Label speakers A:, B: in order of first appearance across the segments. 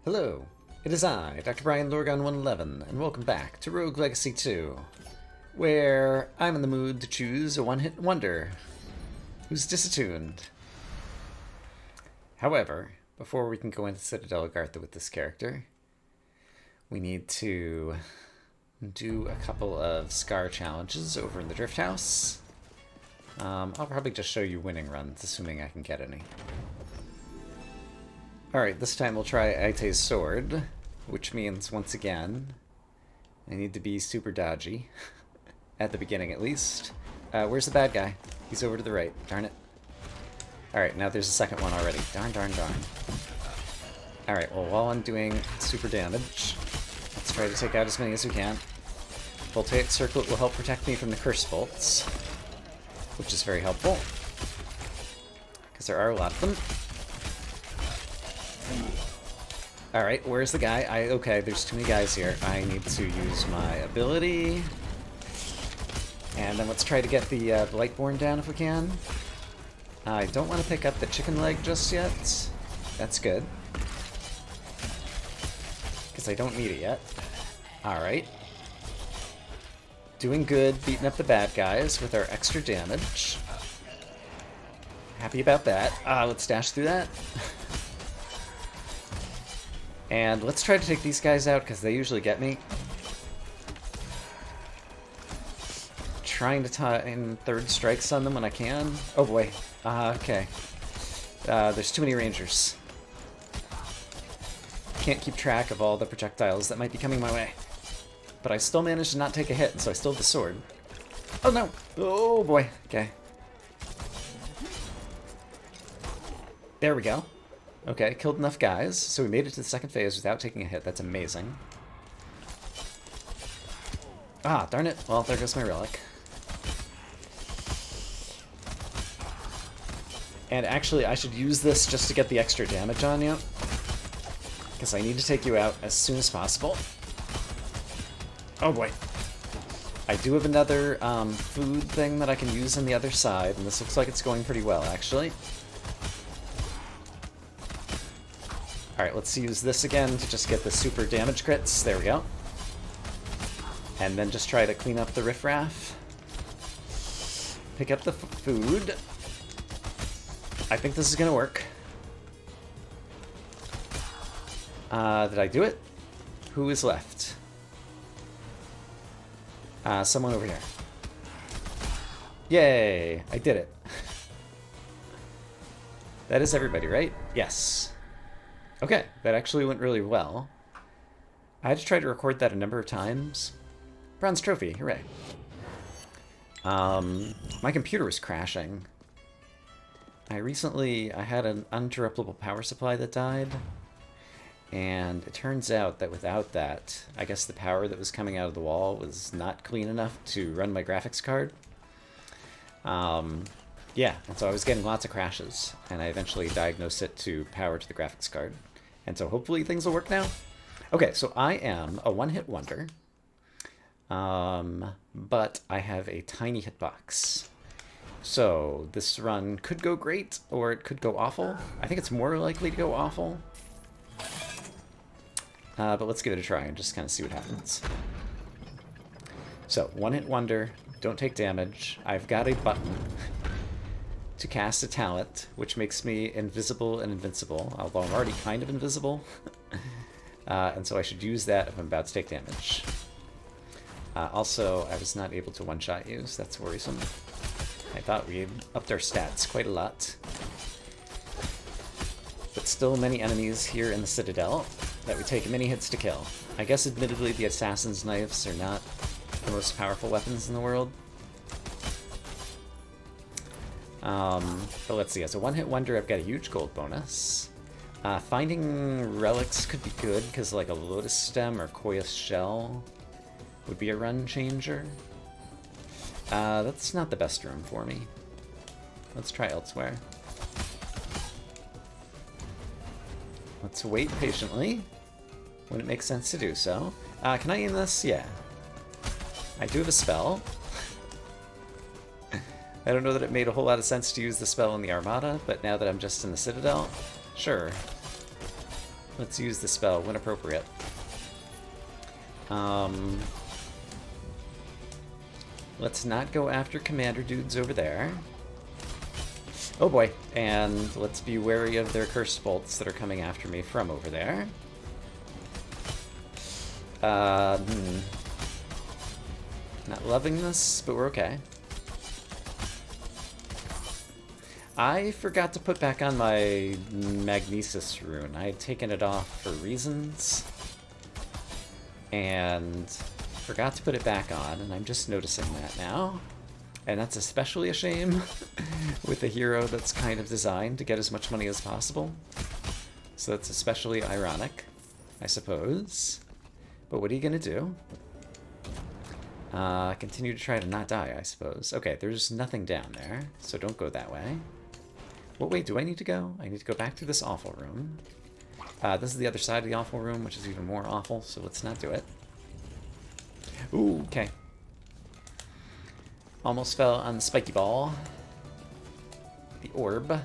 A: Hello, it is I, Dr. Brian Lorgon 111, and welcome back to Rogue Legacy 2, where I'm in the mood to choose a one-hit wonder who's disattuned. However, before we can go into Citadel Agartha with this character, we need to do a couple of Scar challenges over in the Drift House. I'll probably just show you winning runs, assuming I can get any. Alright, this time we'll try Aite's sword, which means, once again, I need to be super dodgy. At the beginning, at least. Where's the bad guy? He's over to the right. Darn it. Alright, now there's a second one already. Darn, darn, darn. Alright, well, while I'm doing super damage, let's try to take out as many as we can. Voltaic Circlet will help protect me from the Curse Bolts, which is very helpful, because there are a lot of them. Alright, where's the guy? Okay, there's too many guys here. I need to use my ability. And then let's try to get the Lightborn down if we can. I don't want to pick up the chicken leg just yet. That's good, because I don't need it yet. Alright. Doing good, beating up the bad guys with our extra damage. Happy about that. Let's dash through that. And let's try to take these guys out, because they usually get me. Trying to tie in third strikes on them when I can. Oh boy. Okay. There's too many rangers. Can't keep track of all the projectiles that might be coming my way. But I still managed to not take a hit, so I still have the sword. Oh no! Oh boy. Okay. There we go. Okay, killed enough guys, so we made it to the second phase without taking a hit. That's amazing. Darn it. Well, there goes my relic. And actually, I should use this just to get the extra damage on you, because I need to take you out as soon as possible. Oh boy. I do have another food thing that I can use on the other side, and this looks like it's going pretty well, actually. Alright, let's use this again to just get the super damage crits. There we go. And then just try to clean up the riffraff. Pick up the food. I think this is gonna work. Did I do it? Who is left? Someone over here. Yay! I did it. That is everybody, right? Yes. Okay, that actually went really well. I had to try to record that a number of times. Bronze trophy, hooray. My computer was crashing. I had an uninterruptible power supply that died, and it turns out that without that, I guess the power that was coming out of the wall was not clean enough to run my graphics card. Yeah, and so I was getting lots of crashes, and I eventually diagnosed it to power to the graphics card. And so hopefully things will work now. Okay, so I am a one-hit wonder, but I have a tiny hitbox. So this run could go great, or it could go awful. I think it's more likely to go awful. But let's give it a try and just kind of see what happens. So, one-hit wonder, don't take damage. I've got a button to cast a talent, which makes me invisible and invincible, although I'm already kind of invisible. And so I should use that if I'm about to take damage. Also, I was not able to one-shot you, so that's worrisome. I thought we had upped our stats quite a lot. But still many enemies here in the Citadel that would take many hits to kill. I guess admittedly the Assassin's Knives are not the most powerful weapons in the world. But let's see, as a one-hit wonder, I've got a huge gold bonus. Finding relics could be good, because like a Lotus Stem or Koya's Shell would be a run changer. That's not the best room for me. Let's try elsewhere. Let's wait patiently when it makes sense to do so. Can I aim this? Yeah. I do have a spell. I don't know that it made a whole lot of sense to use the spell in the Armada, but now that I'm just in the Citadel, sure. Let's use the spell when appropriate. Let's not go after commander dudes over there. Oh boy, and let's be wary of their cursed bolts that are coming after me from over there. Not loving this, but we're okay. I forgot to put back on my Magnesis rune. I had taken it off for reasons, and forgot to put it back on, and I'm just noticing that now. And that's especially a shame with a hero that's kind of designed to get as much money as possible. So that's especially ironic, I suppose. But what are you gonna do? Continue to try to not die, I suppose. Okay, there's nothing down there, so don't go that way. What way do I need to go? I need to go back through this awful room. This is the other side of the awful room, which is even more awful, so let's not do it. Ooh, okay. Almost fell on the spiky ball. The orb.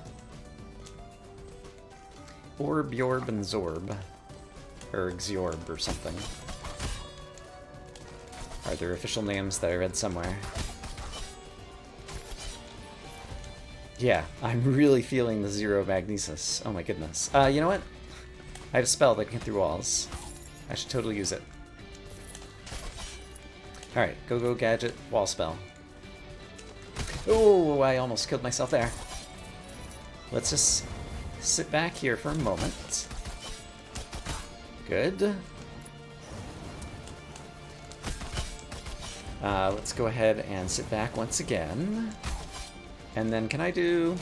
A: Orb, Yorb, and Zorb. Or Xorb or something. Are there official names that I read somewhere? Yeah, I'm really feeling the zero magnesis. Oh my goodness. You know what? I have a spell that can get through walls. I should totally use it. Alright, go gadget, wall spell. Oh, I almost killed myself there. Let's just sit back here for a moment. Good. Let's go ahead and sit back once again. And then can I do...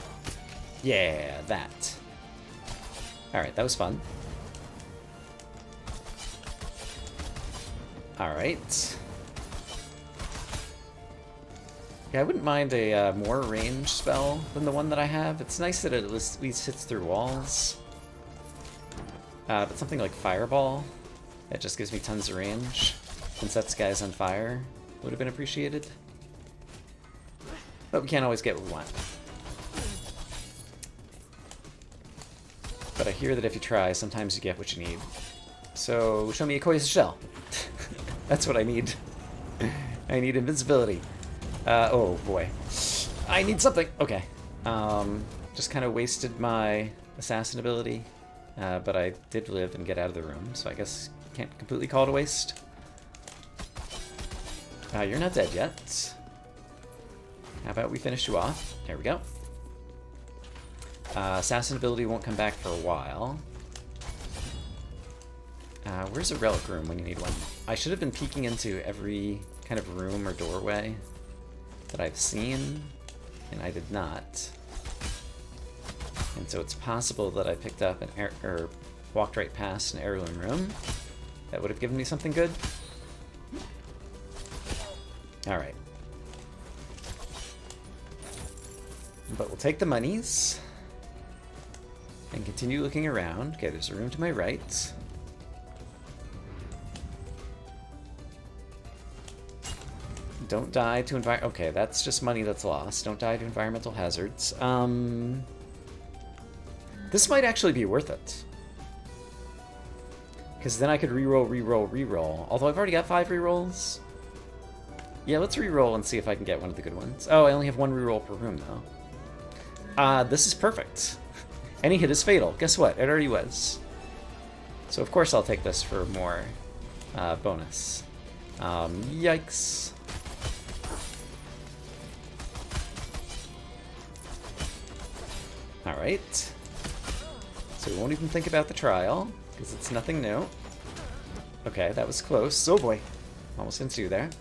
A: Yeah, that. Alright, that was fun. Alright. Yeah, I wouldn't mind a more range spell than the one that I have. It's nice that it at least hits through walls. But something like Fireball, that just gives me tons of range and sets guys on fire, would have been appreciated. But we can't always get what we want. But I hear that if you try, sometimes you get what you need. So, show me a Koya's shell. That's what I need. I need invincibility. Oh boy. I need something! Okay. Just kind of wasted my assassin ability. But I did live and get out of the room, so I guess can't completely call it a waste. You're not dead yet. How about we finish you off? There we go. Assassin ability won't come back for a while. Where's a relic room when you need one? I should have been peeking into every kind of room or doorway that I've seen, and I did not. And so it's possible that I picked up an or walked right past an heirloom room. That would have given me something good. Alright. But we'll take the monies and continue looking around. Okay, there's a room to my right. Don't die to okay, that's just money that's lost. Don't die to environmental hazards. This might actually be worth it. Because then I could reroll, reroll, reroll. Although I've already got 5 rerolls. Yeah, let's reroll and see if I can get one of the good ones. Oh, I only have 1 reroll per room, though. This is perfect. Any hit is fatal. Guess what? It already was. So of course I'll take this for more bonus. Yikes. Alright. So we won't even think about the trial, because it's nothing new. Okay, that was close. Oh boy. Almost into you there.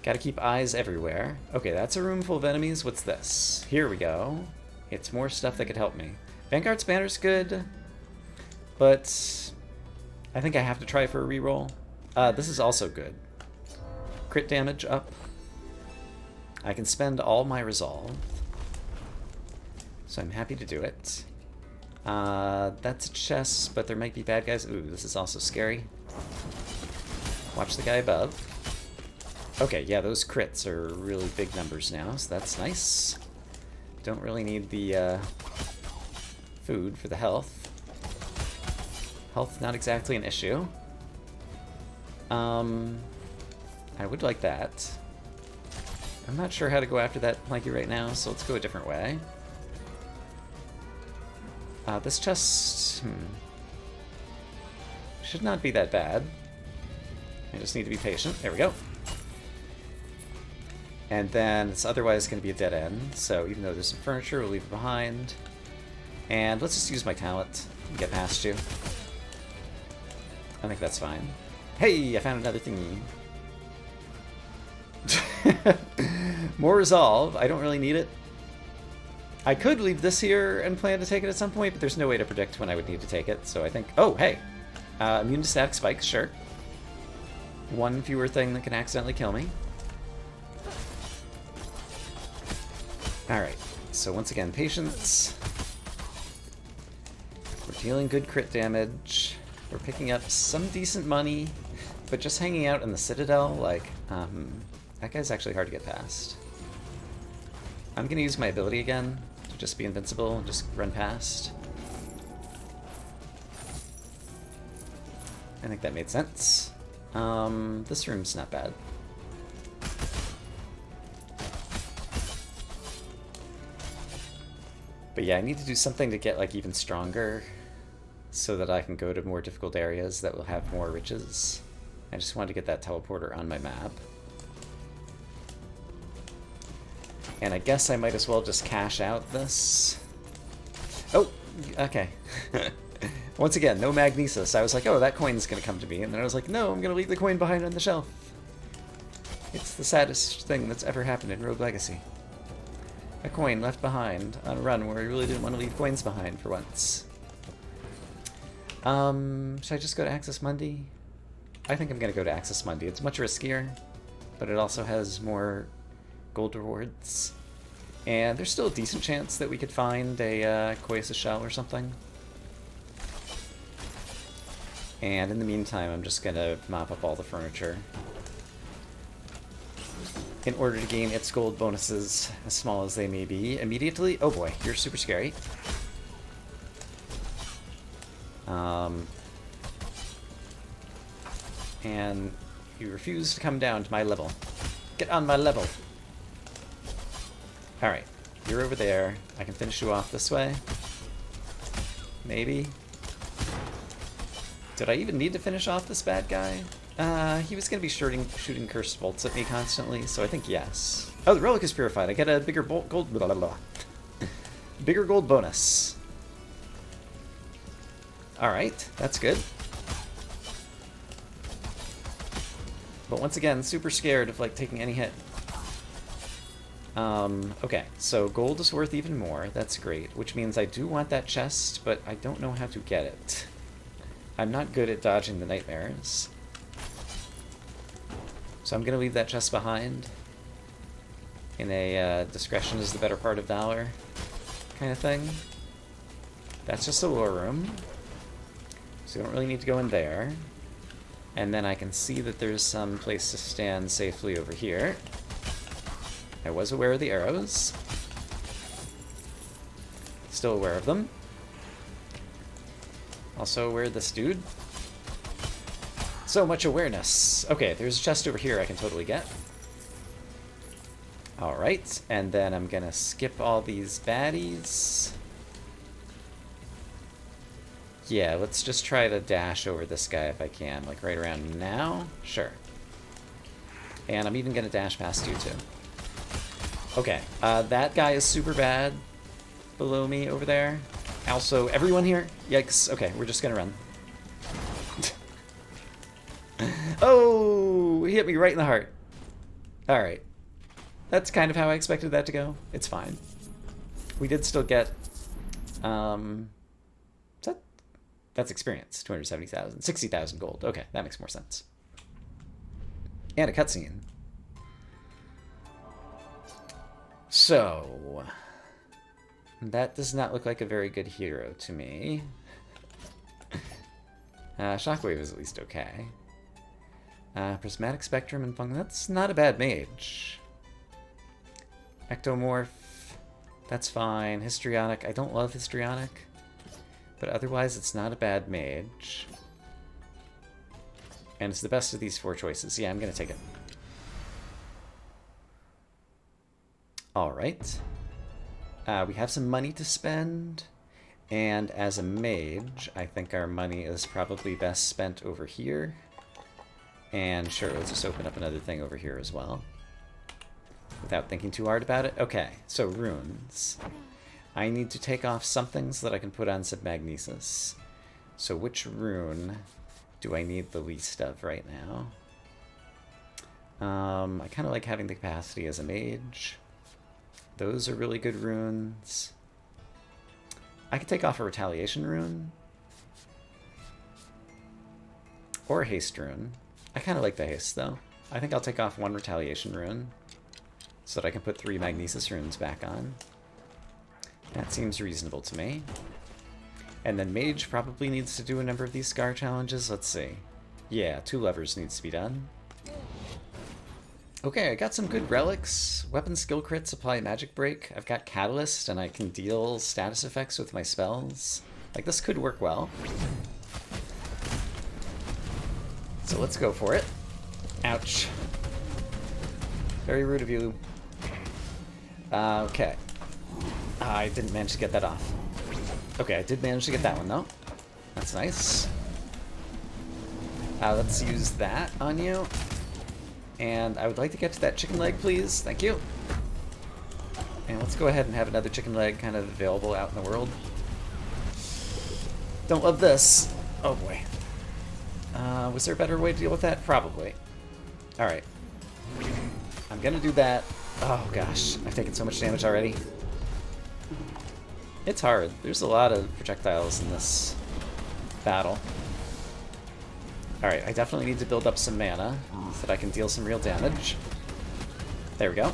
A: Gotta keep eyes everywhere. Okay, that's a room full of enemies. What's this? Here we go. It's more stuff that could help me. Vanguard's Banner's good, but I think I have to try for a reroll. This is also good. Crit damage up. I can spend all my resolve, so I'm happy to do it. That's a chest, but there might be bad guys. Ooh, this is also scary. Watch the guy above. Okay, yeah, those crits are really big numbers now, so that's nice. Don't really need the food for the health. Health, not exactly an issue. I would like that. I'm not sure how to go after that planky right now, so let's go a different way. This chest... should not be that bad. I just need to be patient. There we go. And then it's otherwise going to be a dead end, so even though there's some furniture, we'll leave it behind. And let's just use my talent and get past you. I think that's fine. Hey, I found another thingy. More resolve. I don't really need it. I could leave this here and plan to take it at some point, but there's no way to predict when I would need to take it, so I think... Oh, hey! Immune to static spikes, sure. One fewer thing that can accidentally kill me. Alright, so once again, patience. We're dealing good crit damage. We're picking up some decent money, but just hanging out in the Citadel, like, that guy's actually hard to get past. I'm gonna use my ability again to just be invincible and just run past. I think that made sense. This room's not bad. But yeah, I need to do something to get like even stronger so that I can go to more difficult areas that will have more riches. I just wanted to get that teleporter on my map. And I guess I might as well just cash out this. Oh, okay. Once again, no magnesis. I was like, oh, that coin's gonna come to me. And then I was like, no, I'm gonna leave the coin behind on the shelf. It's the saddest thing that's ever happened in Rogue Legacy. A coin left behind on a run where I really didn't want to leave coins behind for once. Should I just go to Access Mundi? I think I'm gonna go to Access Mundi. It's much riskier, but it also has more gold rewards. And there's still a decent chance that we could find a Koya's shell or something. And in the meantime, I'm just gonna mop up all the furniture in order to gain its gold bonuses, as small as they may be, immediately. Oh boy, you're super scary. And you refuse to come down to my level. Get on my level. Alright, you're over there. I can finish you off this way. Maybe. Did I even need to finish off this bad guy? He was going to be shooting cursed bolts at me constantly, so I think yes. Oh, the relic is purified. I get a bigger gold... Blah, blah, blah. Bigger gold bonus. Alright, that's good. But once again, super scared of, like, taking any hit. Okay, so gold is worth even more. That's great, which means I do want that chest, but I don't know how to get it. I'm not good at dodging the nightmares. So I'm gonna leave that chest behind in a discretion is the better part of valor kind of thing. That's just a lore room, so you don't really need to go in there. And then I can see that there's some place to stand safely over here. I was aware of the arrows. Still aware of them. Also aware of this dude. So much awareness. Okay, there's a chest over here I can totally get. Alright, and then I'm gonna skip all these baddies. Yeah, let's just try to dash over this guy if I can, like right around now. Sure. And I'm even gonna dash past you too. Okay, that guy is super bad below me over there. Also, everyone here? Yikes. Okay, we're just gonna run. Oh, he hit me right in the heart. Alright. That's kind of how I expected that to go. It's fine. We did still get, that's experience. 270,000. 60,000 gold. Okay, that makes more sense. And a cutscene. So, that does not look like a very good hero to me. Shockwave is at least okay. Prismatic Spectrum and Fung, that's not a bad mage. Ectomorph, that's fine. Histrionic, I don't love Histrionic. But otherwise, it's not a bad mage. And it's the best of these 4 choices. Yeah, I'm going to take it. Alright. We have some money to spend. And as a mage, I think our money is probably best spent over here. And sure, let's just open up another thing over here as well. Without thinking too hard about it. Okay, so runes. I need to take off something so that I can put on some magnesis. So which rune do I need the least of right now? I kind of like having the capacity as a mage. Those are really good runes. I could take off a retaliation rune. Or a haste rune. I kind of like the haste, though. I think I'll take off 1 retaliation rune so that I can put 3 magnesis runes back on. That seems reasonable to me. And then mage probably needs to do a number of these scar challenges. Let's see. Yeah, 2 levers needs to be done. Okay, I got some good relics. Weapon skill crits, apply magic break. I've got catalyst, and I can deal status effects with my spells. Like, this could work well. So let's go for it. Ouch. Very rude of you. Okay. I didn't manage to get that off. Okay, I did manage to get that one, though. That's nice. Let's use that on you. And I would like to get to that chicken leg, please. Thank you. And let's go ahead and have another chicken leg kind of available out in the world. Don't love this. Oh, boy. Was there a better way to deal with that? Probably. Alright. I'm gonna do that. Oh, gosh. I've taken so much damage already. It's hard. There's a lot of projectiles in this battle. Alright, I definitely need to build up some mana so that I can deal some real damage. There we go.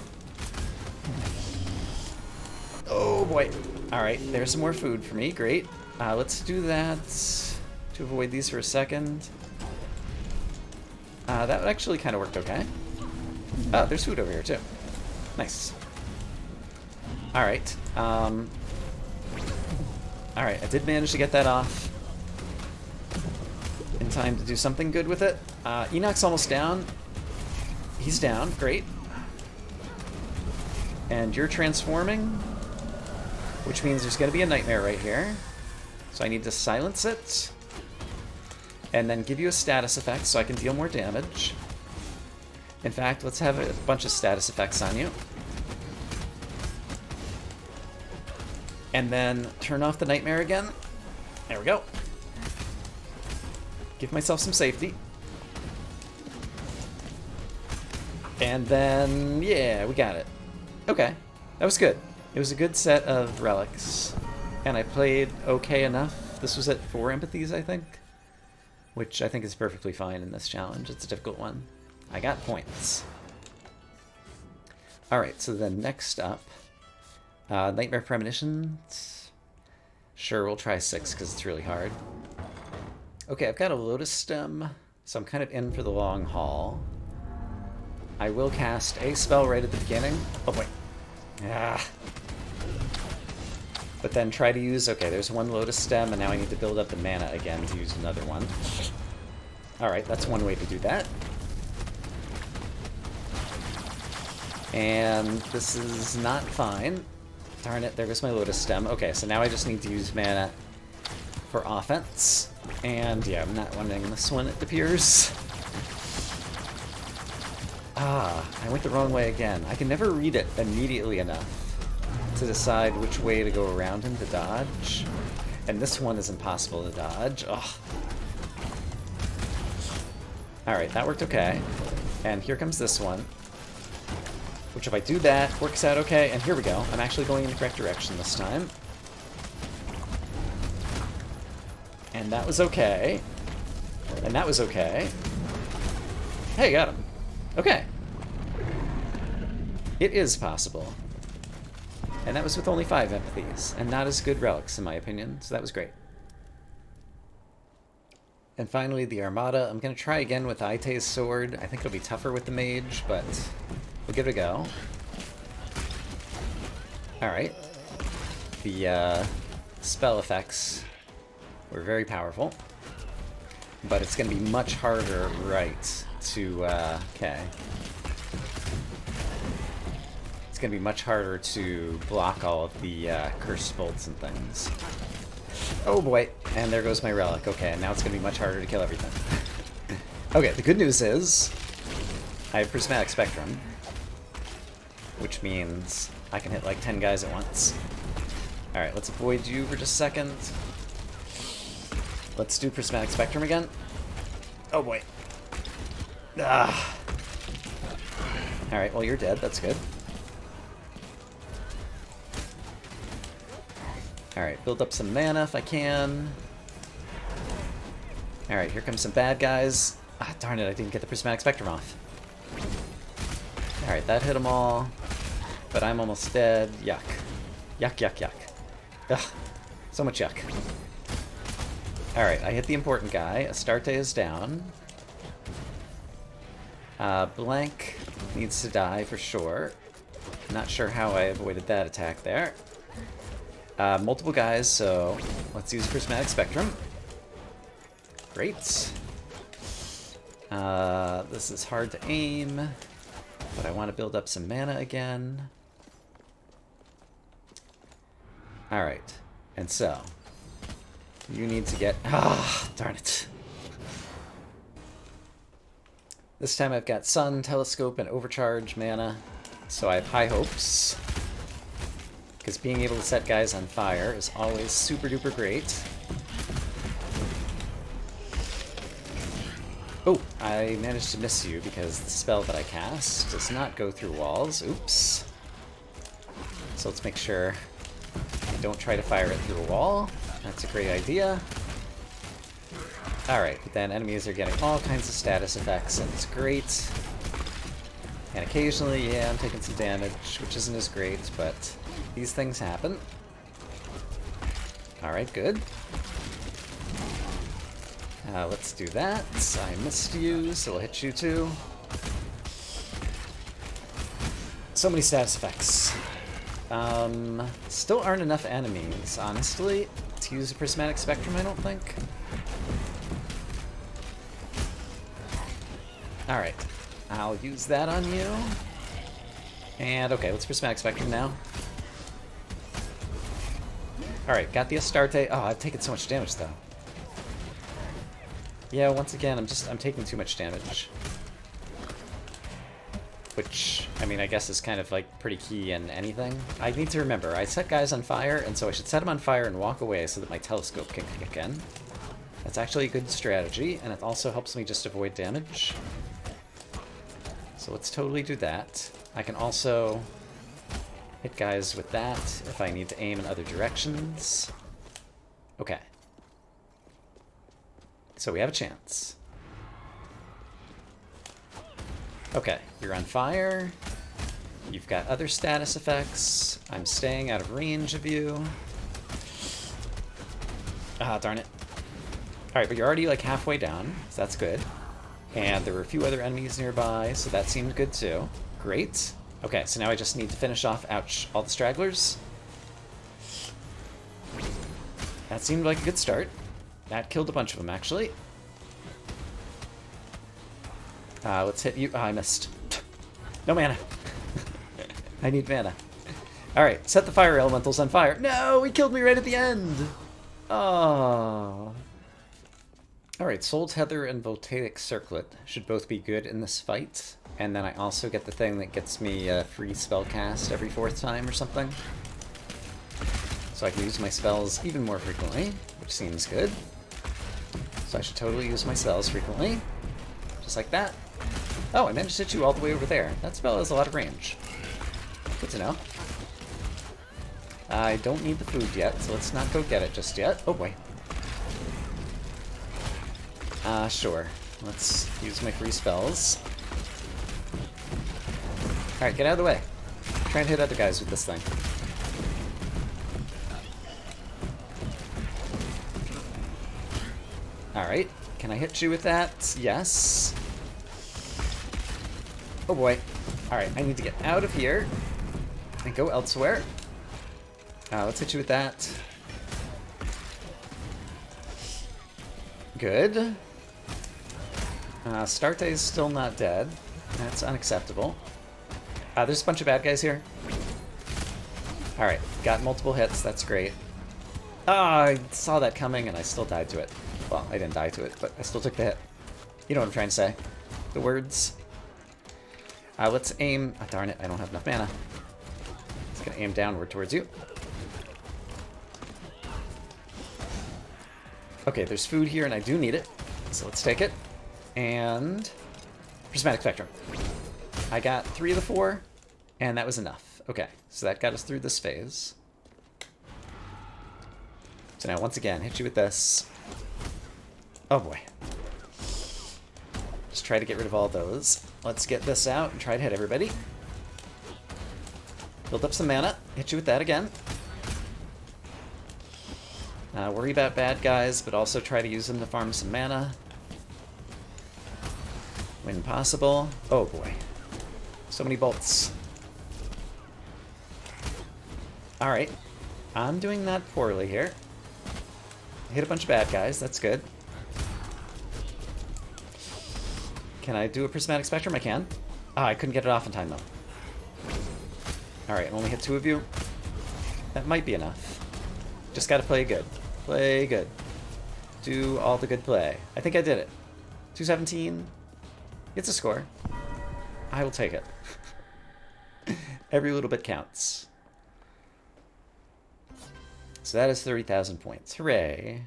A: Oh boy. Alright, there's some more food for me. Great. Let's do that to avoid these for a second. That actually kind of worked okay. Oh, there's food over here too. Nice. Alright. Alright, I did manage to get that off in time to do something good with it. Enoch's almost down. He's down. Great. And you're transforming, which means there's going to be a nightmare right here. So I need to silence it. And then give you a status effect so I can deal more damage. In fact, let's have a bunch of status effects on you. And then turn off the nightmare again. There we go. Give myself some safety. And then, yeah, we got it. Okay, that was good. It was a good set of relics. And I played okay enough. This was at 4 empathies, I think. Which I think is perfectly fine in this challenge. It's a difficult one. I got points. Alright, so then next up, Nightmare Premonitions. Sure, we'll try 6 because it's really hard. Okay, I've got a Lotus Stem, so I'm kind of in for the long haul. I will cast a spell right at the beginning. Oh boy. Ah. But then try to use... Okay, there's 1 Lotus Stem, and now I need to build up the mana again to use another one. Alright, that's one way to do that. And this is not fine. Darn it, there goes my Lotus Stem. Okay, so now I just need to use mana for offense. And yeah, I'm not wanting this one, it appears. Ah, I went the wrong way again. I can never read it immediately enough to decide which way to go around him to dodge. And this one is impossible to dodge. Ugh. Alright, that worked okay. And here comes this one. Which, if I do that, works out okay. And here we go. I'm actually going in the correct direction this time. And that was okay. And that was okay. Hey, got him. Okay. It is possible. And that was with only 5 empathies. And not as good relics, in my opinion. So that was great. And finally, the Armada. I'm going to try again with Aite's sword. I think it'll be tougher with the mage, but we'll give it a go. Alright. The spell effects We're very powerful. But it's going to be much harder, right, to, okay. It's going to be much harder to block all of the cursed bolts and things. Oh boy, and there goes my relic. Okay, and now it's going to be much harder to kill everything. Okay, the good news is I have Prismatic Spectrum, which means I can hit like 10 guys at once. Alright, let's avoid you for just a second. Let's do Prismatic Spectrum again. Oh boy. Ah. Alright, well you're dead, that's good. Alright, build up some mana if I can. Alright, here comes some bad guys. Ah, darn it, I didn't get the Prismatic Spectrum off. Alright, that hit them all. But I'm almost dead. Yuck. Yuck, yuck, yuck. Ugh, so much yuck. Alright, I hit the important guy. Astarte is down. Blank needs to die for sure. Not sure how I avoided that attack there. Multiple guys, so let's use Prismatic Spectrum. Great. This is hard to aim, but I want to build up some mana again. Alright, and so you need to get... Ah, darn it. This time I've got Sun, Telescope, and Overcharge mana, so I have high hopes. Because being able to set guys on fire is always super duper great. Oh, I managed to miss you because the spell that I cast does not go through walls. Oops. So let's make sure I don't try to fire it through a wall. That's a great idea. Alright, but then enemies are getting all kinds of status effects, and it's great. And occasionally, yeah, I'm taking some damage, which isn't as great, but these things happen. Alright, good. Let's do that. I missed you, so we'll hit you too. So many status effects. Still aren't enough enemies, honestly, to use a Prismatic Spectrum, I don't think. Alright, I'll use that on you. And okay, let's Prismatic Spectrum now. Alright, got the Astarte. Oh, I've taken so much damage though. Yeah, once again, I'm taking too much damage. Which, I mean, I guess is kind of like pretty key in anything. I need to remember, I set guys on fire, and so I should set them on fire and walk away so that my telescope can kick in. That's actually a good strategy, and it also helps me just avoid damage. So let's totally do that. I can also hit guys with that if I need to aim in other directions. Okay. So we have a chance. Okay, you're on fire. You've got other status effects. I'm staying out of range of you. Ah, darn it. Alright, but you're already like halfway down, so that's good. And there were a few other enemies nearby, so that seemed good too. Great. Okay, so now I just need to finish off, ouch, all the stragglers. That seemed like a good start. That killed a bunch of them, actually. Let's hit you. Oh, I missed. No mana. I need mana. Alright, set the fire elementals on fire. No, he killed me right at the end. Oh. Alright, Soul Tether and Voltaic Circlet should both be good in this fight. And then I also get the thing that gets me a free spell cast every 4th time or something. So I can use my spells even more frequently, which seems good. So I should totally use my spells frequently. Just like that. Oh, I managed to hit you all the way over there. That spell has a lot of range. Good to know. I don't need the food yet, so let's not go get it just yet. Oh boy. Sure. Let's use my free spells. Alright, get out of the way. Try and hit other guys with this thing. Alright, can I hit you with that? Yes. Oh boy. Alright, I need to get out of here and go elsewhere. Let's hit you with that. Good. Starte is still not dead. That's unacceptable. There's a bunch of bad guys here. Alright, got multiple hits. That's great. I saw that coming and I still died to it. Well, I didn't die to it, but I still took the hit. You know what I'm trying to say. The words. Let's aim... Oh, darn it, I don't have enough mana. It's going to aim downward towards you. Okay, there's food here and I do need it. So let's take it. And... Prismatic Spectrum. I got 3 of the 4, and that was enough. Okay, so that got us through this phase. So now, once again, hit you with this. Oh boy. Just try to get rid of all those. Let's get this out and try to hit everybody. Build up some mana. Hit you with that again. Worry about bad guys, but also try to use them to farm some mana. When possible. Oh boy. So many bolts. Alright. I'm doing that poorly here. Hit a bunch of bad guys. That's good. Can I do a Prismatic Spectrum? I can. Ah, I couldn't get it off in time, though. Alright, I only hit 2 of you. That might be enough. Just gotta play good. Play good. Do all the good play. I think I did it. 217. It's a score. I will take it. Every little bit counts. So that is 30,000 points. Hooray.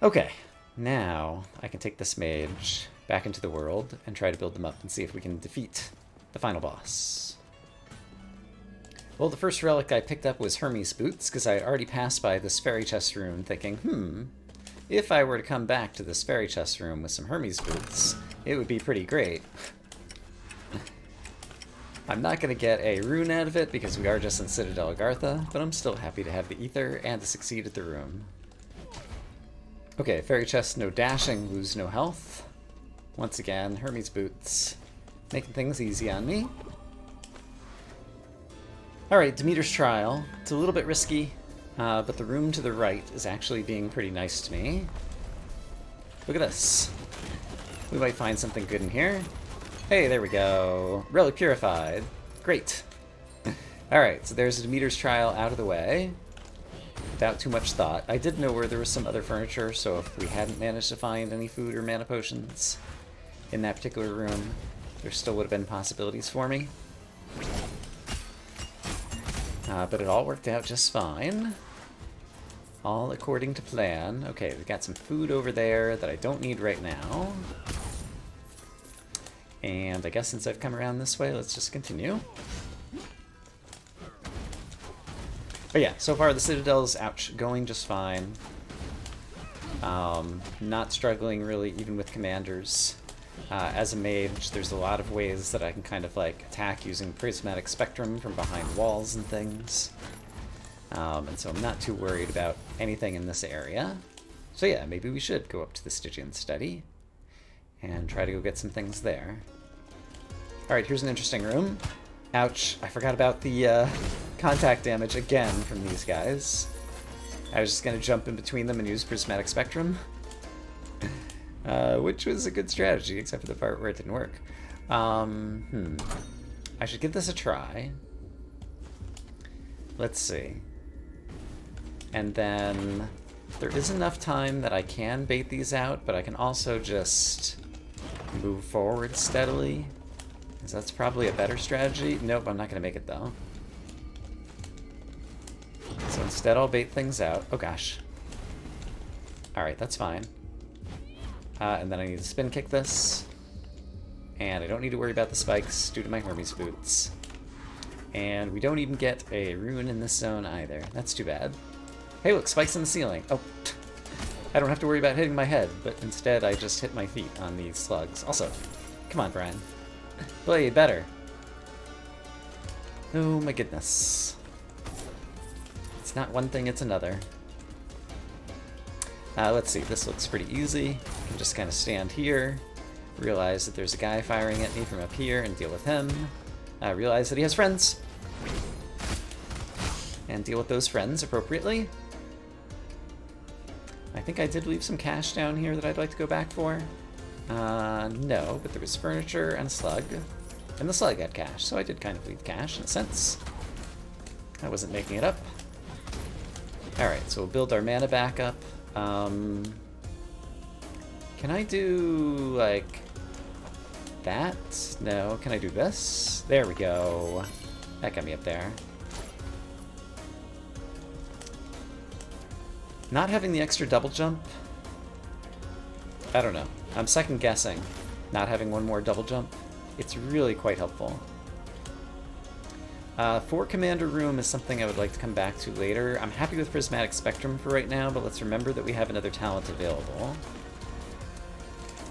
A: Okay. Now, I can take this mage back into the world and try to build them up and see if we can defeat the final boss. Well, the first relic I picked up was Hermes' Boots, because I had already passed by this fairy chest room thinking, if I were to come back to this fairy chest room with some Hermes Boots, it would be pretty great. I'm not going to get a rune out of it because we are just in Citadel Agartha, but I'm still happy to have the ether and to succeed at the room. Okay, fairy chest, no dashing, lose no health. Once again, Hermes Boots, making things easy on me. Alright, Demeter's Trial. It's a little bit risky, but the room to the right is actually being pretty nice to me. Look at this. We might find something good in here. Hey, there we go. Relic Purified. Great. Alright, so there's Demeter's Trial out of the way. Without too much thought. I did know where there was some other furniture, so if we hadn't managed to find any food or mana potions in that particular room, there still would have been possibilities for me. But it all worked out just fine. All according to plan. Okay, we've got some food over there that I don't need right now. And I guess since I've come around this way, let's just continue. But yeah, so far the Citadel's, ouch, going just fine. Not struggling really, even with commanders. As a mage, there's a lot of ways that I can kind of like attack using Prismatic Spectrum from behind walls and things. And so I'm not too worried about anything in this area. So yeah, maybe we should go up to the Stygian Study and try to go get some things there. Alright, here's an interesting room. Ouch, I forgot about the contact damage again from these guys. I was just going to jump in between them and use Prismatic Spectrum. Which was a good strategy, except for the part where it didn't work. I should give this a try. Let's see. And then there is enough time that I can bait these out, but I can also just move forward steadily. So that's probably a better strategy. Nope, I'm not going to make it though. So instead I'll bait things out. Oh gosh. Alright, that's fine. And then I need to spin kick this. And I don't need to worry about the spikes due to my Hermes Boots. And we don't even get a rune in this zone either. That's too bad. Hey look, spikes in the ceiling. Oh, I don't have to worry about hitting my head, but instead I just hit my feet on these slugs. Also, come on, Brian. Play better. Oh my goodness. It's not one thing, it's another. Let's see, this looks pretty easy. I can just kind of stand here, realize that there's a guy firing at me from up here and deal with him. Realize that he has friends. And deal with those friends appropriately. I think I did leave some cash down here that I'd like to go back for. No, but there was furniture and a slug. And the slug had cash, so I did kind of leave cash in a sense. I wasn't making it up. Alright, so we'll build our mana back up. Can I do, like, that? No. Can I do this? There we go. That got me up there. Not having the extra double jump? I don't know. I'm second guessing not having one more double jump. It's really quite helpful. For Commander Room is something I would like to come back to later. I'm happy with Prismatic Spectrum for right now, but let's remember that we have another talent available.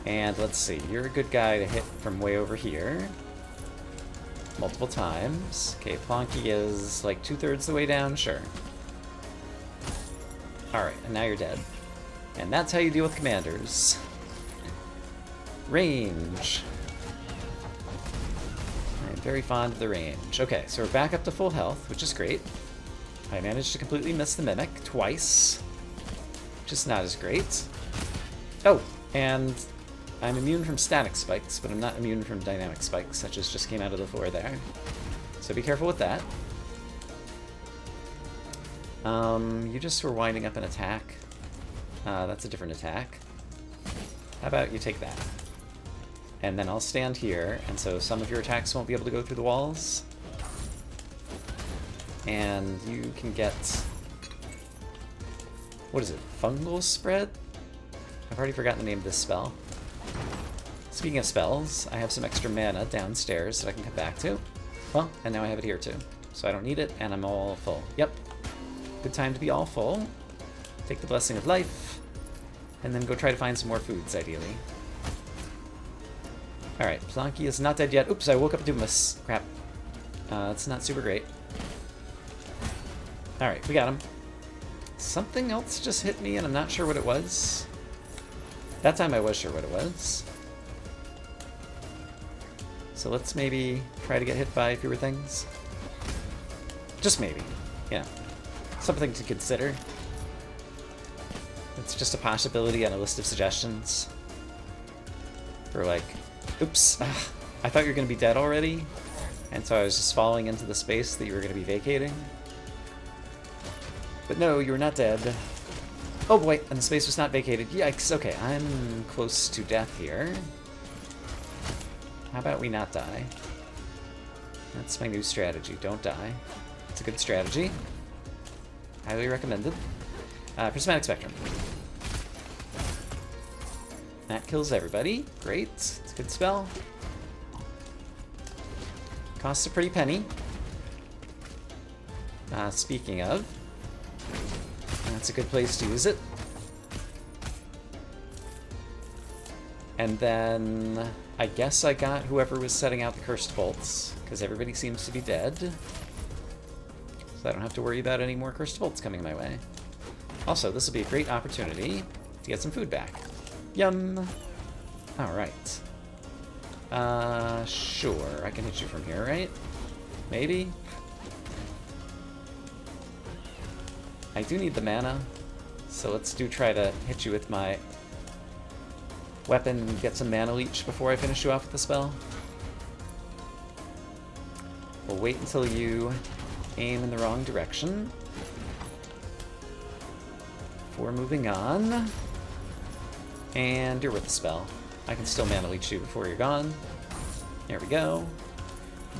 A: And let's see, you're a good guy to hit from way over here. Multiple times. Okay, Plonky is like 2/3 the way down, sure. Alright, and now you're dead. And that's how you deal with commanders. Range. I'm very fond of the range. Okay, so we're back up to full health, which is great. I managed to completely miss the Mimic twice, which is not as great. Oh, and I'm immune from static spikes, but I'm not immune from dynamic spikes, such as just came out of the floor there. So be careful with that. You just were winding up an attack. That's a different attack. How about you take that? And then I'll stand here, and so some of your attacks won't be able to go through the walls. And you can get... what is it? Fungal Spread? I've already forgotten the name of this spell. Speaking of spells, I have some extra mana downstairs that I can come back to. Well, and now I have it here too. So I don't need it, and I'm all full. Yep. Good time to be all full. Take the Blessing of Life, and then go try to find some more foods, ideally. Alright, Plonky is not dead yet. Oops, I woke up Doomus. Crap. It's not super great. Alright, we got him. Something else just hit me, and I'm not sure what it was. That time I was sure what it was. So let's maybe try to get hit by fewer things. Just maybe. Yeah. Something to consider. It's just a possibility on a list of suggestions. For like, oops, I thought you were going to be dead already, and so I was just falling into the space that you were going to be vacating. But no, you were not dead. Oh boy, and the space was not vacated. Yikes, okay, I'm close to death here. How about we not die? That's my new strategy, don't die. It's a good strategy. Highly recommended. Prismatic Spectrum. That kills everybody. Great. It's a good spell. Costs a pretty penny. Speaking of, that's a good place to use it. And then I guess I got whoever was setting out the cursed bolts, because everybody seems to be dead. So I don't have to worry about any more cursed bolts coming my way. Also, this will be a great opportunity to get some food back. Yum! Alright. Sure, I can hit you from here, right? Maybe? I do need the mana, so let's try to hit you with my weapon and get some mana leech before I finish you off with the spell. We'll wait until you aim in the wrong direction before moving on. And you're with the spell. I can still mana leech you before you're gone. There we go.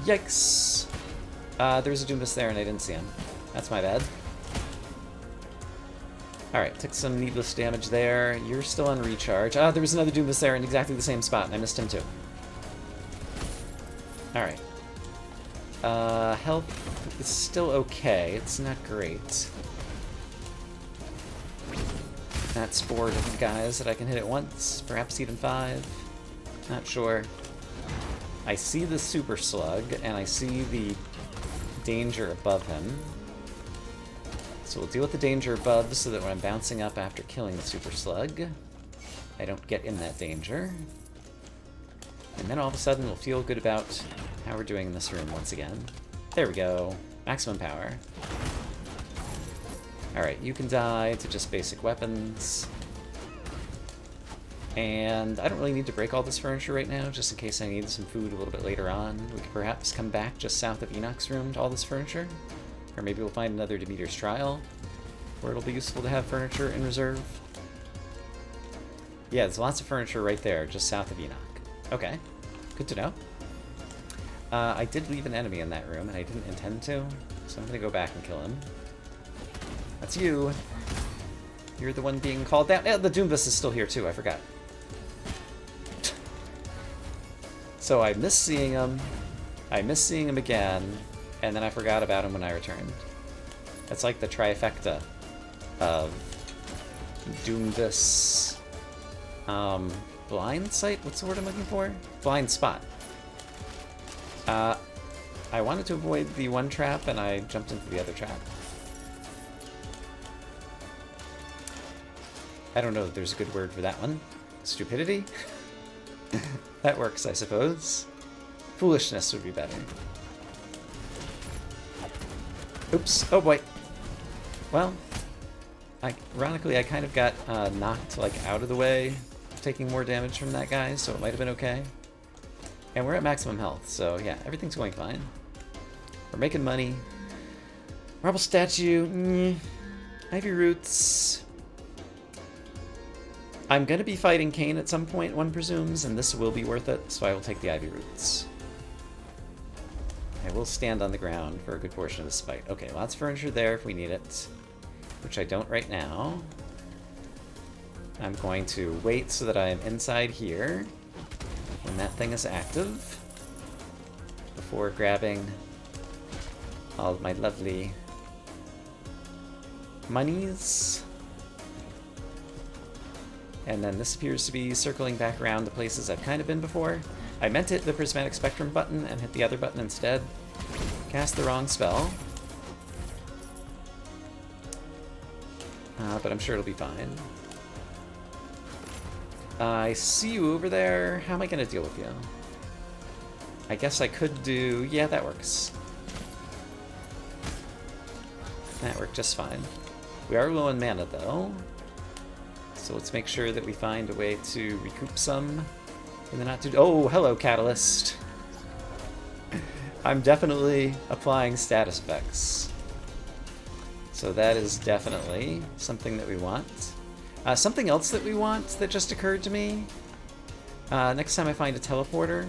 A: Yikes! There's a Doomus there and I didn't see him. That's my bad. Alright, took some needless damage there. You're still on recharge. There was another Doomus there in exactly the same spot, and I missed him too. Alright. Health is still okay. It's not great. That's 4 different guys that I can hit at once. Perhaps even 5. Not sure. I see the Super Slug, and I see the danger above him. So we'll deal with the danger above so that when I'm bouncing up after killing the Super Slug, I don't get in that danger. And then all of a sudden we'll feel good about how we're doing in this room once again. There we go. Maximum power. Alright, you can die to just basic weapons. And I don't really need to break all this furniture right now, just in case I need some food a little bit later on. We could perhaps come back just south of Enoch's room to all this furniture. Or maybe we'll find another Demeter's Trial, where it'll be useful to have furniture in reserve. Yeah, there's lots of furniture right there, just south of Enoch. Okay, good to know. I did leave an enemy in that room, and I didn't intend to, so I'm going to go back and kill him. That's you. You're the one being called down. Yeah, the Doombus is still here, too. I forgot. So I missed seeing him. I missed seeing him again, and then I forgot about him when I returned. That's like the trifecta of Doombus. Blind sight? What's the word I'm looking for? Blind spot. I wanted to avoid the one trap, and I jumped into the other trap. I don't know if there's a good word for that one. Stupidity? That works, I suppose. Foolishness would be better. Oops. Oh boy. Well, ironically, I kind of got knocked like out of the way, taking more damage from that guy, so it might have been okay. And we're at maximum health, so yeah, everything's going fine. We're making money. Marble statue. Ivy roots. I'm going to be fighting Cain at some point, one presumes, and this will be worth it, so I will take the Ivy roots. I will stand on the ground for a good portion of this fight. Okay, lots of furniture there if we need it, which I don't right now. I'm going to wait so that I am inside here when that thing is active before grabbing all of my lovely monies. And then this appears to be circling back around the places I've kind of been before. I meant to hit the Prismatic Spectrum button and hit the other button instead. Cast the wrong spell. But I'm sure it'll be fine. I see you over there. How am I going to deal with you? I guess I could do... Yeah, that works. That worked just fine. We are low on mana, though. So let's make sure that we find a way to recoup some in the not too... Oh, hello, Catalyst. I'm definitely applying status effects. So that is definitely something that we want. Something else that we want that just occurred to me. Next time I find a teleporter.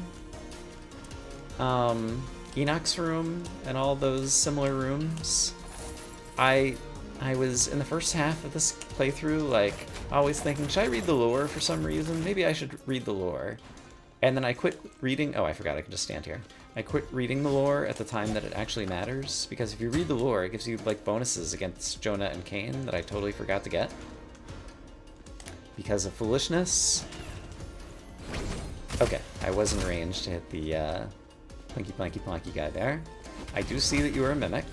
A: Enoch's room and all those similar rooms. I was in the first half of this playthrough, like, always thinking, should I read the lore for some reason? Maybe I should read the lore. And then I quit reading... Oh, I forgot I can just stand here. I quit reading the lore at the time that it actually matters, because if you read the lore, it gives you, like, bonuses against Jonah and Cain that I totally forgot to get. Because of foolishness. Okay, I was in range to hit the plunky guy there. I do see that you are a mimic.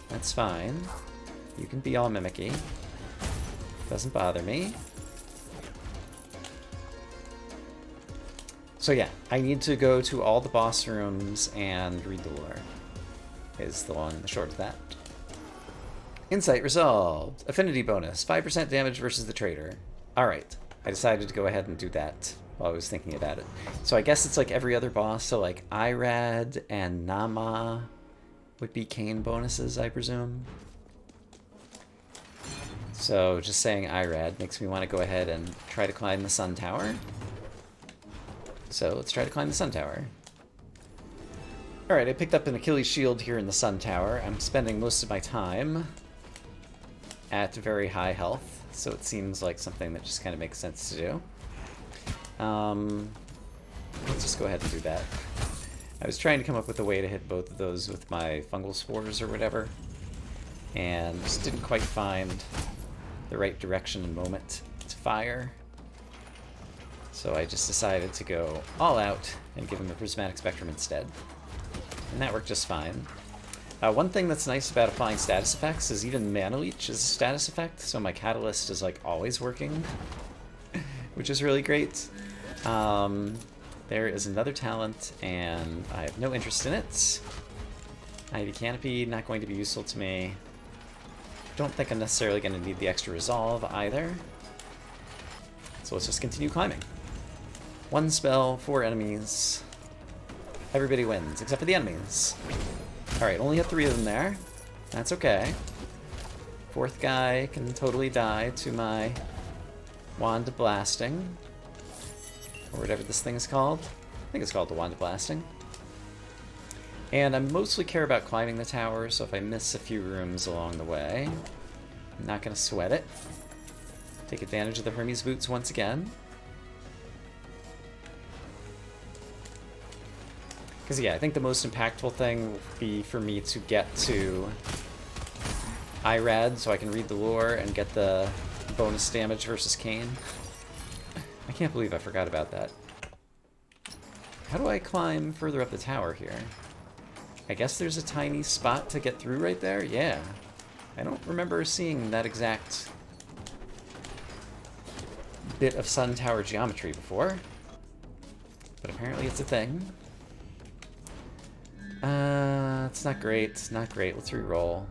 A: That's fine. You can be all mimicky. Doesn't bother me. So yeah, I need to go to all the boss rooms and read the lore. Is the long and the short of that. Insight resolved. Affinity bonus. 5% damage versus the traitor. Alright. I decided to go ahead and do that while I was thinking about it. So I guess it's like every other boss. So like Irad and Nama would be Cain bonuses, I presume. So just saying Irad makes me want to go ahead and try to climb the Sun Tower. So let's try to climb the Sun Tower. Alright, I picked up an Achilles shield here in the Sun Tower. I'm spending most of my time at very high health, so it seems like something that just kind of makes sense to do. Let's just go ahead and do that. I was trying to come up with a way to hit both of those with my fungal spores or whatever, and just didn't quite find the right direction and moment to fire. So I just decided to go all out and give him a Prismatic Spectrum instead. And that worked just fine. One thing that's nice about applying status effects is even Mana Leech is a status effect, so my Catalyst is like always working, which is really great. There is another talent, and I have no interest in it. Ivy Canopy, not going to be useful to me. Don't think I'm necessarily going to need the extra resolve either. So let's just continue climbing. 1 spell, 4 enemies. Everybody wins, except for the enemies. Alright, only hit 3 of them there. That's okay. 4th guy can totally die to my Wand of Blasting. Or whatever this thing is called. I think it's called the Wand of Blasting. And I mostly care about climbing the tower, so if I miss a few rooms along the way, I'm not going to sweat it. Take advantage of the Hermes boots once again. Because yeah, I think the most impactful thing would be for me to get to IRAD so I can read the lore and get the bonus damage versus Kane. I can't believe I forgot about that. How do I climb further up the tower here? I guess there's a tiny spot to get through right there? Yeah. I don't remember seeing that exact bit of Sun Tower geometry before. But apparently it's a thing. It's not great. It's not great. Let's re-roll.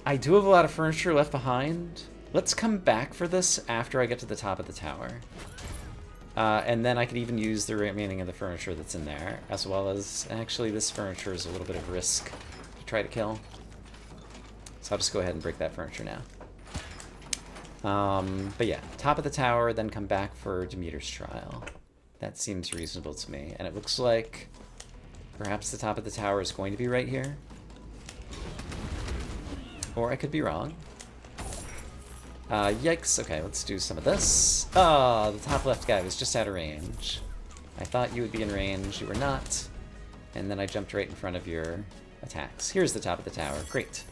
A: I do have a lot of furniture left behind. Let's come back for this after I get to the top of the tower. And then I could even use the remaining of the furniture that's in there, as well as, actually, this furniture is a little bit of risk to try to kill. So I'll just go ahead and break that furniture now. But yeah, top of the tower, then come back for Demeter's Trial. That seems reasonable to me. And it looks like perhaps the top of the tower is going to be right here. Or I could be wrong. Yikes. Okay, let's do some of this. Oh, the top left guy was just out of range. I thought you would be in range. You were not. And then I jumped right in front of your attacks. Here's the top of the tower. Great.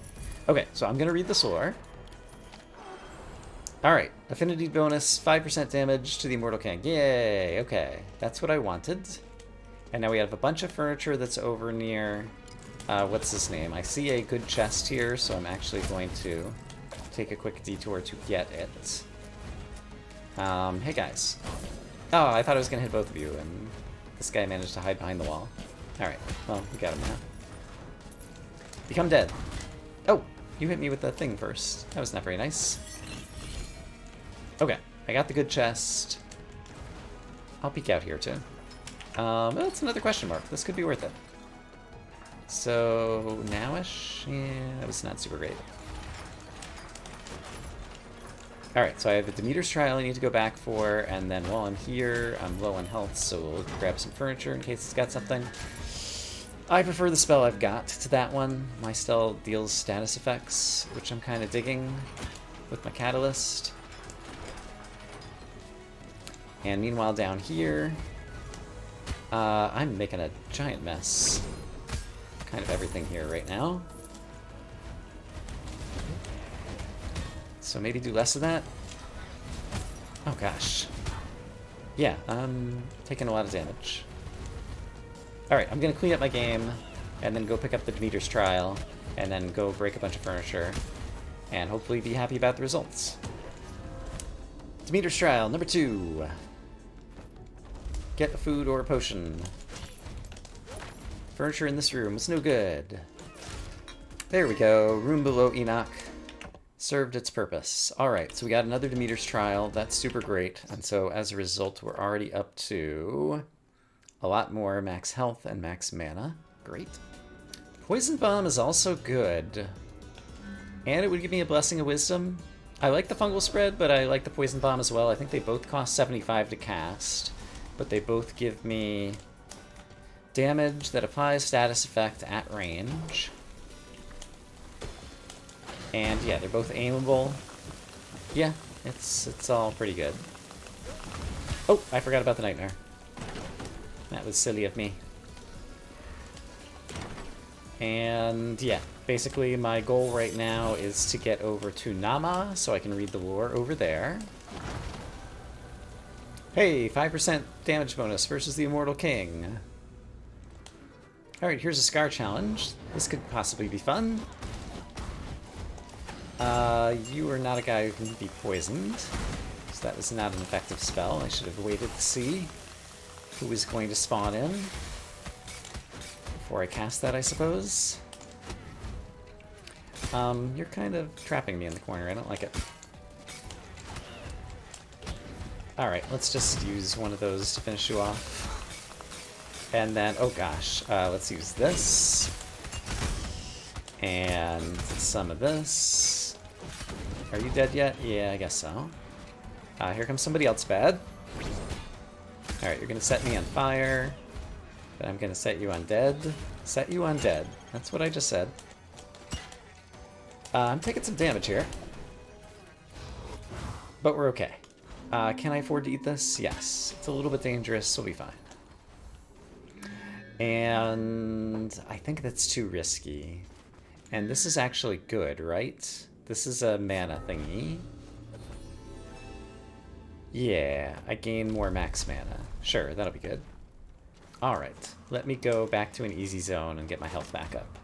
A: Okay, so I'm going to read the lore. Alright, affinity bonus, 5% damage to the Immortal King. Yay, okay. That's what I wanted. And now we have a bunch of furniture that's over near... what's his name? I see a good chest here, so I'm actually going to take a quick detour to get it. Hey guys. Oh, I thought I was going to hit both of you, and this guy managed to hide behind the wall. Alright, well, we got him now. Become dead. Oh, you hit me with the thing first. That was not very nice. Okay, I got the good chest. I'll peek out here too. Oh, it's another question mark. This could be worth it. So, nowish? Yeah, that was not super great. Alright, so I have a Demeter's Trial I need to go back for, and then while I'm here, I'm low on health, so we'll grab some furniture in case it's got something. I prefer the spell I've got to that one. My spell deals status effects, which I'm kind of digging with my Catalyst. And meanwhile down here, I'm making a giant mess. Kind of everything here right now. So maybe do less of that? Oh gosh. Yeah, I'm taking a lot of damage. Alright, I'm gonna clean up my game, and then go pick up the Demeter's Trial, and then go break a bunch of furniture, and hopefully be happy about the results. Demeter's Trial, number 2. Get a food or a potion. Furniture in this room was no good. There we go, room below Enoch. Served its purpose. Alright, so we got another Demeter's Trial. That's super great. And so as a result, we're already up to a lot more max health and max mana. Great. Poison Bomb is also good. And it would give me a Blessing of Wisdom. I like the Fungal Spread, but I like the Poison Bomb as well. I think they both cost 75 to cast, but they both give me damage that applies status effect at range. And yeah, they're both aimable. Yeah, it's all pretty good. Oh, I forgot about the Nightmare. That was silly of me. And yeah, basically my goal right now is to get over to Nama so I can read the lore over there. Hey, 5% damage bonus versus the Immortal King. Alright, here's a Scar challenge. This could possibly be fun. You are not a guy who can be poisoned, so that was not an effective spell. I should have waited to see who was going to spawn in before I cast that, I suppose. You're kind of trapping me in the corner. I don't like it. Alright, let's just use one of those to finish you off. And then, oh gosh, let's use this. And some of this. Are you dead yet? Yeah, I guess so. Here comes somebody else bad. Alright, you're gonna set me on fire. But I'm gonna set you on dead. Set you on dead. That's what I just said. I'm taking some damage here. But we're okay. Can I afford to eat this? Yes. It's a little bit dangerous, we'll be fine. And I think that's too risky. And this is actually good, right? This is a mana thingy. Yeah, I gain more max mana. Sure, that'll be good. Alright, let me go back to an easy zone and get my health back up.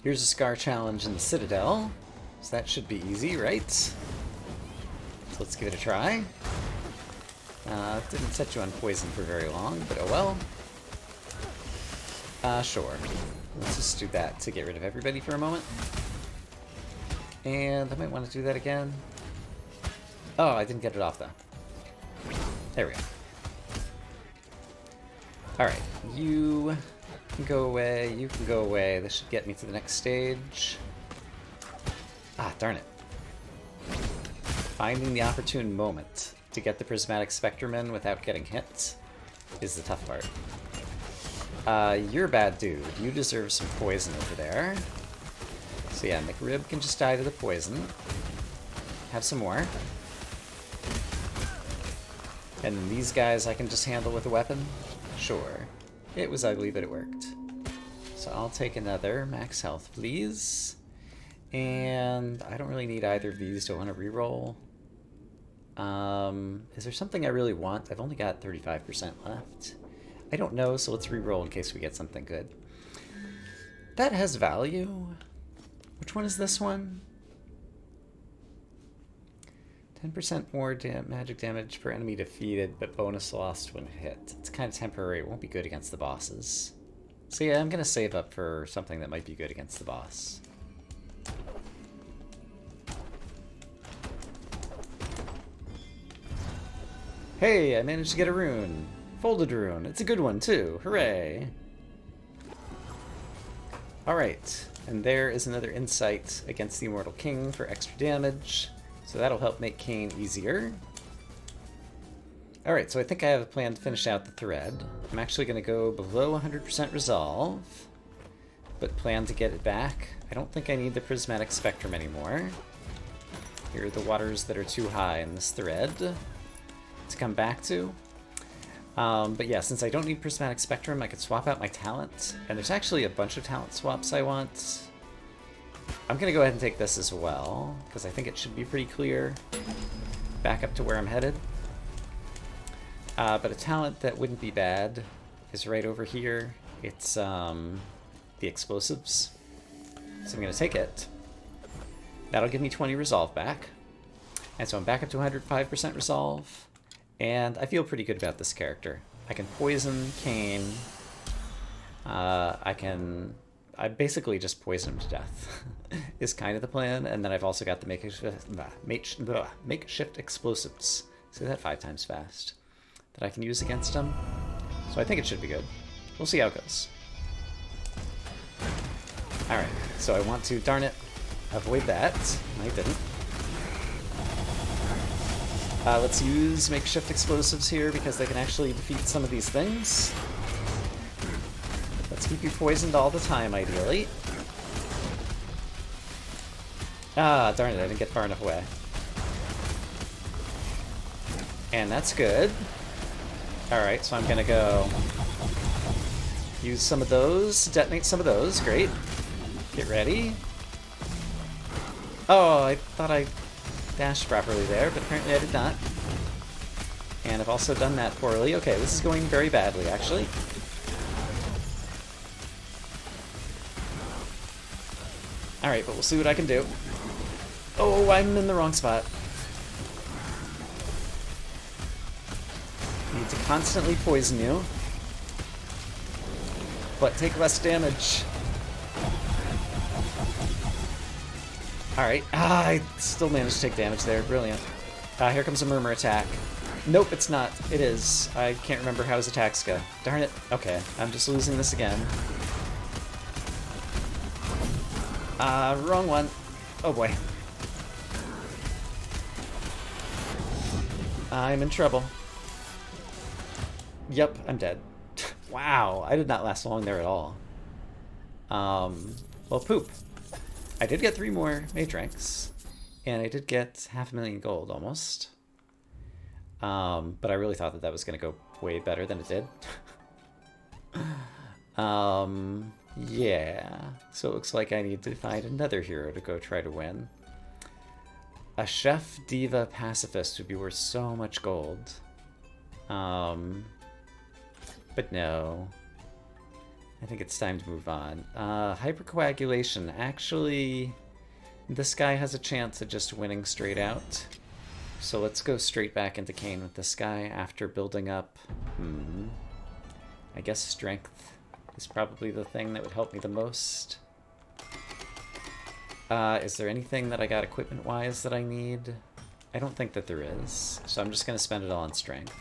A: Here's a Scar challenge in the Citadel. So that should be easy, right? So let's give it a try. Didn't set you on poison for very long, but oh well. Sure. Let's just do that to get rid of everybody for a moment. And I might want to do that again. Oh, I didn't get it off though. There we go. Alright, you can go away, you can go away. This should get me to the next stage. Ah, darn it. Finding the opportune moment to get the Prismatic Spectrum in without getting hit is the tough part. You're a bad dude. You deserve some poison over there. So yeah, McRib can just die to the poison. Have some more. And then these guys I can just handle with a weapon? Sure. It was ugly, but it worked. So I'll take another max health, please. And I don't really need either of these. Do I want to reroll? Is there something I really want? I've only got 35% left. I don't know, so let's reroll in case we get something good. That has value. Which one is this one? 10% more magic damage per enemy defeated, but bonus lost when hit. It's kind of temporary. It won't be good against the bosses. So yeah, I'm going to save up for something that might be good against the boss. Hey, I managed to get a rune. Folded rune. It's a good one, too. Hooray! Alright, and there is another insight against the Immortal King for extra damage. So that'll help make Kain easier. Alright, so I think I have a plan to finish out the thread. I'm actually going to go below 100% resolve, but plan to get it back. I don't think I need the Prismatic Spectrum anymore. Here are the waters that are too high in this thread to come back to. But yeah, since I don't need Prismatic Spectrum, I could swap out my talent. And there's actually a bunch of talent swaps I want. I'm going to go ahead and take this as well, because I think it should be pretty clear. Back up to where I'm headed. But a talent that wouldn't be bad is right over here. It's the explosives. So I'm going to take it. That'll give me 20 resolve back. And so I'm back up to 105% resolve. And I feel pretty good about this character. I can poison Kain. I basically just poison him to death, is kind of the plan. And then I've also got the makeshift explosives. Say that 5 times fast. That I can use against him. So I think it should be good. We'll see how it goes. Alright, so I want to, darn it, avoid that. I didn't. Let's use makeshift explosives here because they can actually defeat some of these things. Let's keep you poisoned all the time, ideally. Ah, darn it, I didn't get far enough away. And that's good. Alright, so I'm gonna go use some of those, detonate some of those, great. Get ready. Oh, I thought I dashed properly there, but apparently I did not. And I've also done that poorly. Okay, this is going very badly, actually. Alright, but we'll see what I can do. Oh, I'm in the wrong spot. Need to constantly poison you. but take less damage. Alright. I still managed to take damage there. Brilliant. Here comes a murmur attack. Nope, it's not. It is. I can't remember how his attacks go. Darn it. Okay, I'm just losing this again. Wrong one. Oh boy. I'm in trouble. Yep, I'm dead. Wow, I did not last long there at all. Well, poop. I did get 3 more mage ranks, and I did get 500,000 gold almost. But I really thought that that was going to go way better than it did. Yeah. So it looks like I need to find another hero to go try to win. A chef, diva, pacifist would be worth so much gold. But no. I think it's time to move on. Hypercoagulation. Actually, this guy has a chance of just winning straight out. So let's go straight back into Kane with this guy after building up. I guess strength is probably the thing that would help me the most. Is there anything that I got equipment-wise that I need? I don't think that there is. So I'm just going to spend it all on strength.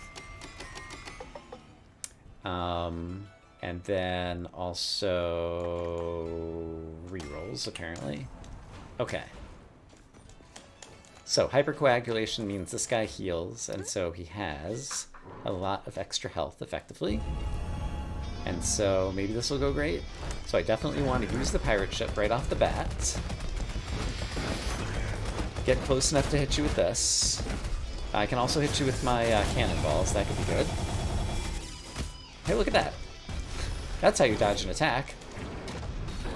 A: And then also rerolls, apparently. Okay. So hypercoagulation means this guy heals, and so he has a lot of extra health, effectively. And so maybe this will go great. So I definitely want to use the pirate ship right off the bat. Get close enough to hit you with this. I can also hit you with my cannonballs. That could be good. Hey, look at that. That's how you dodge an attack.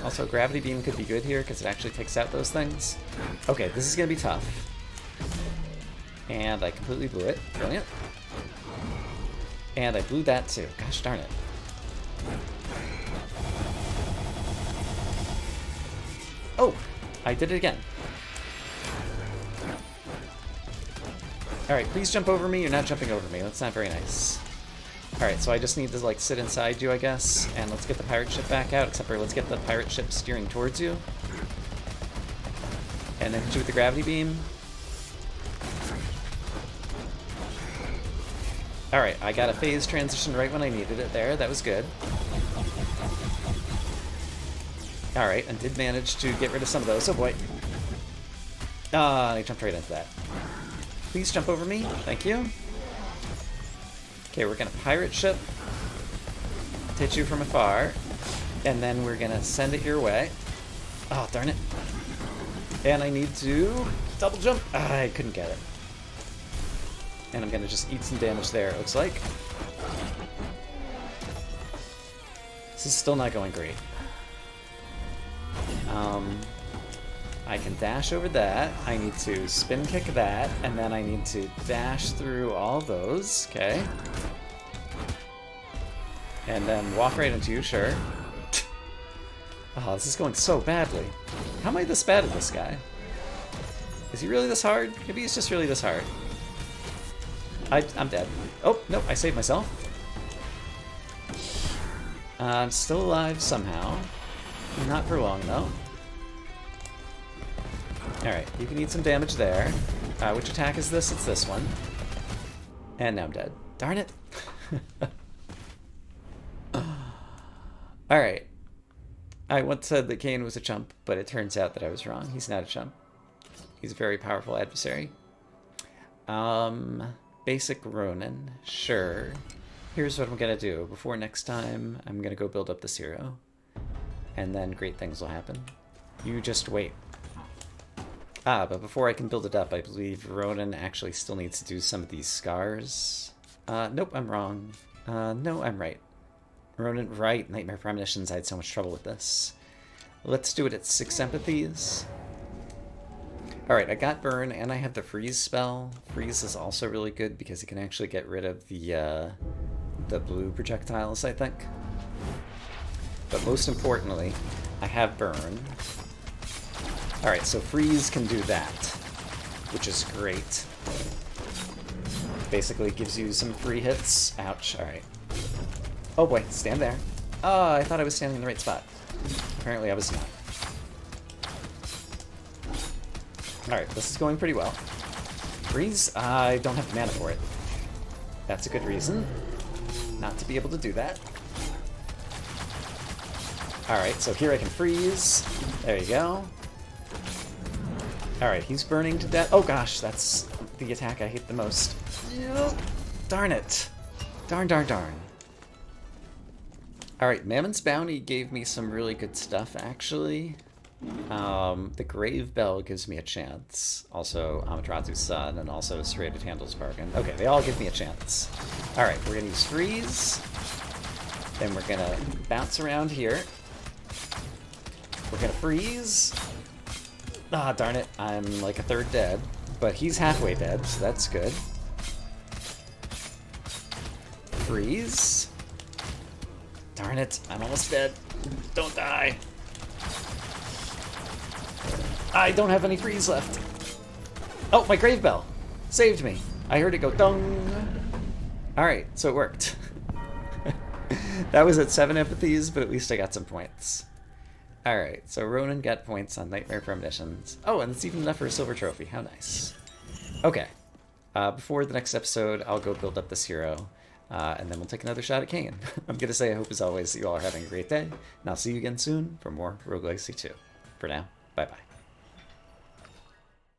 A: Also, gravity beam could be good here because it actually takes out those things. Okay, this is going to be tough. And I completely blew it. Brilliant. And I blew that too. Gosh darn it. Oh! I did it again. Alright, please jump over me. You're not jumping over me. That's not very nice. Alright, so I just need to, like, sit inside you, I guess. And let's get the pirate ship back out, except for let's get the pirate ship steering towards you. And then hit you with the gravity beam. Alright, I got a phase transition right when I needed it there. That was good. Alright, and did manage to get rid of some of those. Oh boy. I jumped right into that. Please jump over me. Thank you. Okay, we're gonna pirate ship. Hit you from afar. And then we're gonna send it your way. Oh, darn it. And I need to double jump. I couldn't get it. And I'm gonna just eat some damage there, it looks like. This is still not going great. I can dash over that. I need to spin kick that, and then I need to dash through all those. Okay. And then walk right into you, sure. Oh, this is going so badly. How am I this bad at this guy? Is he really this hard? Maybe he's just really this hard. I'm dead. Oh, nope, I saved myself. I'm still alive somehow. Not for long, though. Alright, you can eat some damage there. Which attack is this? It's this one. And now I'm dead. Darn it! Alright. I once said that Kane was a chump, but it turns out that I was wrong. He's not a chump. He's a very powerful adversary. Basic Ronin. Sure. Here's what I'm gonna do. Before next time, I'm gonna go build up this hero. And then great things will happen. You just wait. But before I can build it up, I believe Ronin actually still needs to do some of these scars. Nope, I'm wrong. No, I'm right. Ronin, right. Nightmare Premonitions, I had so much trouble with this. Let's do it at 6 empathies. Alright, I got Burn, and I have the Freeze spell. Freeze is also really good because it can actually get rid of the blue projectiles, I think. But most importantly, I have Burn. Alright, so Freeze can do that, which is great. Basically gives you some free hits. Ouch, alright. Oh boy, stand there. Oh, I thought I was standing in the right spot. Apparently I was not. Alright, this is going pretty well. Freeze? I don't have the mana for it. That's a good reason not to be able to do that. Alright, so here I can freeze. There you go. Alright, he's burning to death. Oh gosh, that's the attack I hate the most. Darn it. Darn, darn, darn. Alright, Mammon's Bounty gave me some really good stuff, actually. The Grave Bell gives me a chance. Also, Amaterasu's Son, and also Serrated Handle's Bargain. Okay, they all give me a chance. Alright, we're gonna use Freeze. Then we're gonna bounce around here. We're gonna freeze. Ah, darn it. I'm like a third dead. But he's halfway dead, so that's good. Freeze. Darn it. I'm almost dead. Don't die. I don't have any freeze left. Oh, my Grave Bell saved me. I heard it go dong. Alright, so it worked. That was at 7 empathies, but at least I got some points. Alright, so Ronan got points on Nightmare Premonitions. Oh, and it's even enough for a silver trophy. How nice. Okay. Before the next episode, I'll go build up this hero, and then we'll take another shot at Kane. I'm going to say I hope, as always, that you all are having a great day, and I'll see you again soon for more Rogue Legacy 2. For now, bye-bye.